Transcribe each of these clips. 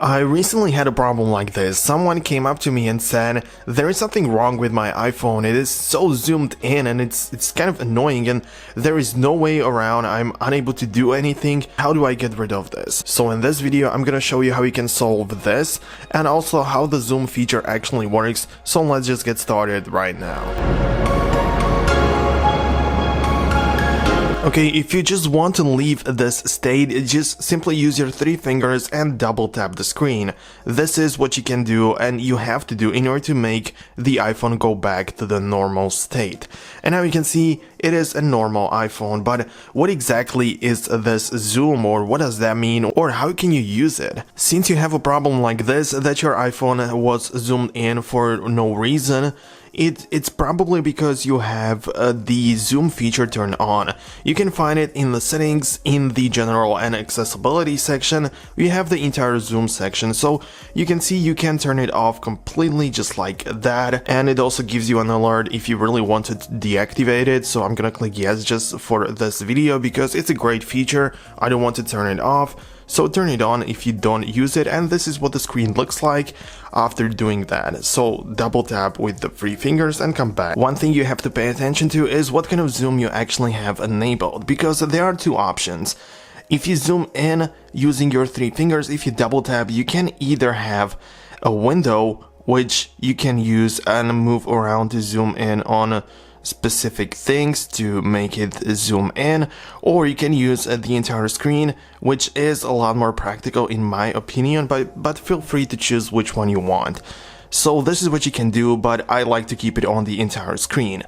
I recently had a problem like this. Someone came up to me and said, there is something wrong with my iPhone. It is so zoomed in and it's kind of annoying and there is no way around. I'm unable to do anything. How do I get rid of this? So in this video, I'm gonna show you how you can solve this and also how the zoom feature actually works. So let's just get started right now. Okay, if you just want to leave this state, just simply use your 3 fingers and double tap the screen. This is what you can do and you have to do in order to make the iPhone go back to the normal state. And now you can see it is a normal iPhone, but what exactly is this zoom, or what does that mean, or how can you use it? Since you have a problem like this, that your iPhone was zoomed in for no reason, it's probably because you have the zoom feature turned on. You can find it in the settings, in the general and accessibility section. We have the entire zoom section, so you can see you can turn it off completely just like that, and it also gives you an alert if you really want to deactivate it. So I'm gonna click yes just for this video because it's a great feature. I don't want to turn it off. So turn it on if you don't use it, and this is what the screen looks like after doing that. So double tap with the 3 fingers and come back. One thing you have to pay attention to is what kind of zoom you actually have enabled, because there are 2 options. If you zoom in using your 3 fingers, if you double tap, you can either have a window which you can use and move around to zoom in on specific things to make it zoom in, or you can use the entire screen, which is a lot more practical in my opinion, but feel free to choose which one you want. So this is what you can do, but I like to keep it on the entire screen.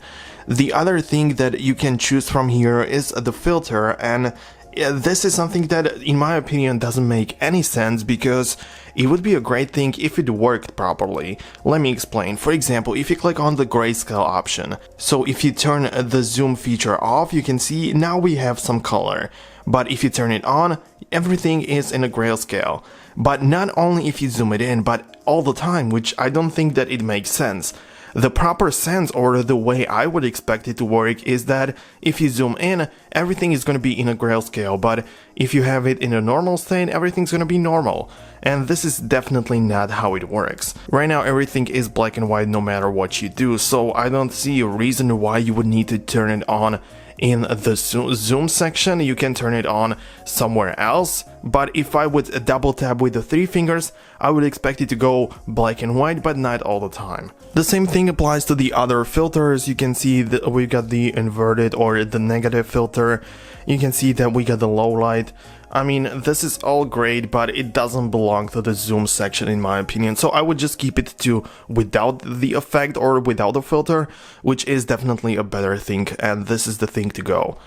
The other thing that you can choose from here is the filter, and this is something that, in my opinion, doesn't make any sense because it would be a great thing if it worked properly. Let me explain. For example, if you click on the Grayscale option, so if you turn the zoom feature off, you can see now we have some color. But if you turn it on, everything is in a grayscale. But not only if you zoom it in, but all the time, which I don't think that it makes sense. The proper sense, or the way I would expect it to work, is that if you zoom in, everything is going to be in a grayscale, but if you have it in a normal state, everything's going to be normal. And this is definitely not how it works. Right now everything is black and white no matter what you do, so I don't see a reason why you would need to turn it on in the zoom section. You can turn it on somewhere else, but if I would double tap with the 3 fingers, I would expect it to go black and white, but not all the time. The same thing applies to the other filters. You can see that we got the inverted or the negative filter. You can see that we got the low light. I mean, this is all great, but it doesn't belong to the zoom section in my opinion, so I would just keep it to without the effect or without the filter, which is definitely a better thing, and this is the thing to go.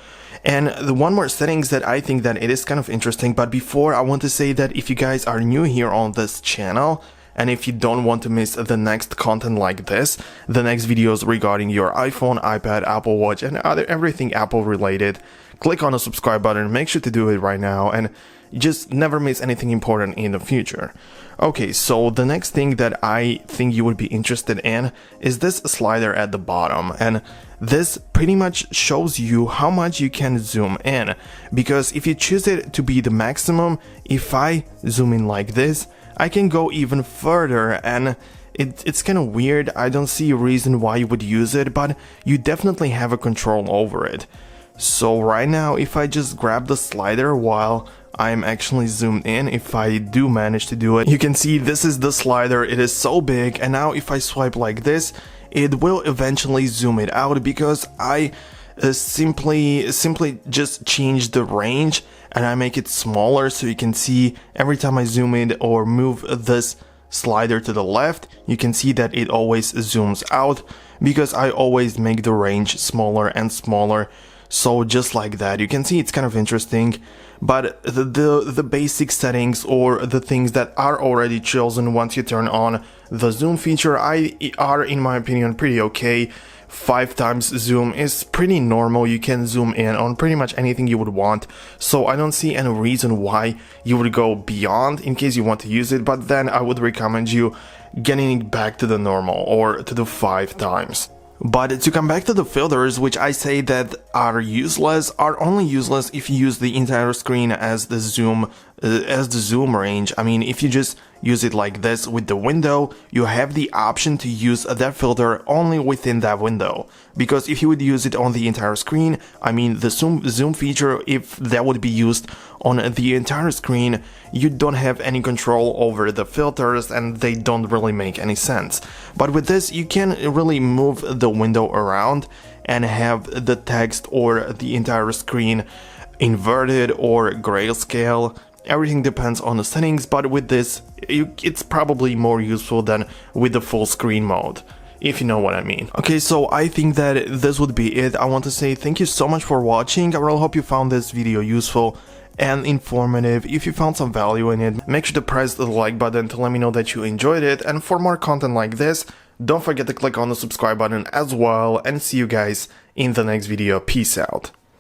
And the one more settings that I think that it is kind of interesting, but before I want to say that if you guys are new here on this channel, and if you don't want to miss the next content like this, the next videos regarding your iPhone, iPad, Apple Watch, and everything Apple related, click on the subscribe button. Make sure to do it right now and just never miss anything important in the future. Okay, so the next thing that I think you would be interested in is this slider at the bottom, and this pretty much shows you how much you can zoom in, because if you choose it to be the maximum, if I zoom in like this, I can go even further, and it's kind of weird. I don't see a reason why you would use it, but you definitely have a control over it. So right now, if I just grab the slider while I'm actually zoomed in, if I do manage to do it, you can see this is the slider. It is so big, and now if I swipe like this, it will eventually zoom it out because I simply just change the range and I make it smaller, so you can see every time I zoom in or move this slider to the left, you can see that it always zooms out because I always make the range smaller and smaller. So just like that, you can see it's kind of interesting, but the basic settings or the things that are already chosen once you turn on the zoom feature are, in my opinion, pretty okay. 5 times zoom is pretty normal. You can zoom in on pretty much anything you would want, so I don't see any reason why you would go beyond in case you want to use it, but then I would recommend you getting it back to the normal or to the 5 times. But to come back to the filters, which I say that are useless, are only useless if you use the entire screen as the zoom as the zoom range. I mean, if you just use it like this with the window, you have the option to use that filter only within that window. Because if you would use it on the entire screen, I mean, the zoom feature, if that would be used on the entire screen, you don't have any control over the filters and they don't really make any sense. But with this, you can really move the window around and have the text or the entire screen inverted or grayscale. Everything depends on the settings, but with this, it's probably more useful than with the full screen mode, if you know what I mean. Okay, so I think that this would be it. I want to say thank you so much for watching. I really hope you found this video useful and informative. If you found some value in it, make sure to press the like button to let me know that you enjoyed it. And for more content like this, don't forget to click on the subscribe button as well, and see you guys in the next video. Peace out.